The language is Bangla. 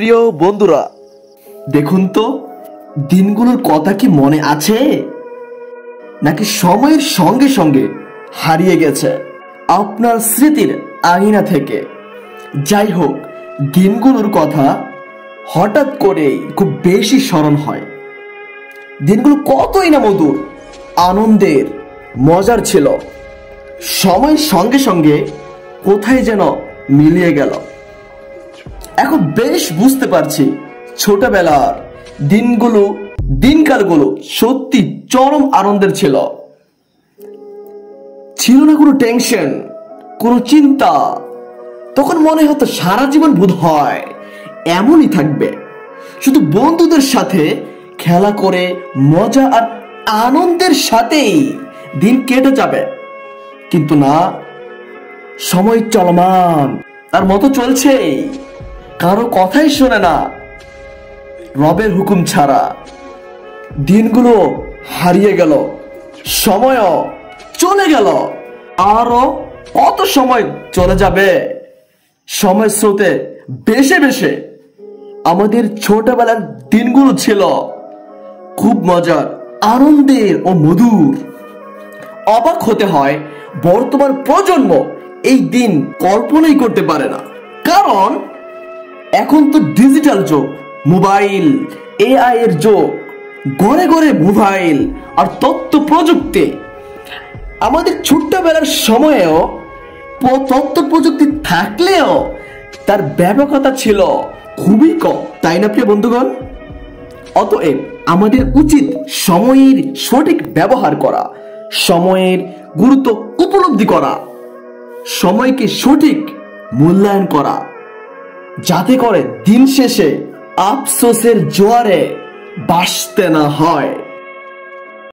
প্রিয় বন্ধুরা, দেখুন তো দিনগুলোর কথা কি মনে আছে নাকি সময়ের সঙ্গে সঙ্গে হারিয়ে গেছে আপনার স্মৃতির আঙিনা থেকে? যাই হোক, দিনগুলোর কথা হঠাৎ করেই খুব বেশি স্মরণ হয়। দিনগুলো কতই না মধুর, আনন্দের, মজার ছিল। সময়ের সঙ্গে সঙ্গে কোথায় যেন মিলিয়ে গেল। এখন বেশ বুঝতে পারছি ছোটবেলার দিনকালগুলো সত্যি চরম আনন্দের ছিল। ছিল না কোনো টেনশন, কোনো চিন্তা। তখন মনে হতো সারা জীবন বোধ হয় এমনই থাকবে, শুধু বন্ধুদের সাথে খেলা করে মজা আর আনন্দের সাথেই দিন কেটে যাবে। কিন্তু না, সময় চলমান তার মতো চলছে, কারো কথাই শোনে না রবের হুকুম ছাড়া। দিনগুলো হারিয়ে গেল, সময়ও চলে গেল, আরো কত সময় চলে যাবে। সময় স্রোতে বেশে বেশে আমাদের ছোটবেলার দিনগুলো ছিল খুব মজার, আনন্দের ও মধুর। অবাক হতে হয় বর্তমান প্রজন্ম এই দিন কল্পনাই করতে পারে না। কারণ এখন তো ডিজিটাল যুগ, মোবাইল, এআই এর যুগ, ঘরে ঘরে মোবাইল আর তথ্য প্রযুক্তি। আমাদের ছোট্টবেলার সময়েও তথ্য প্রযুক্তি থাকলেও তার ব্যাপকতা ছিল খুবই কম, তাই না প্রিয় বন্ধুগণ? অতএব আমাদের উচিত সময়ের সঠিক ব্যবহার করা, সময়ের গুরুত্ব উপলব্ধি করা, সময়কে সঠিক মূল্যায়ন করা, যাতে করে দিন শেষে আফসোসের জোয়ারে ভাসতে না হয়।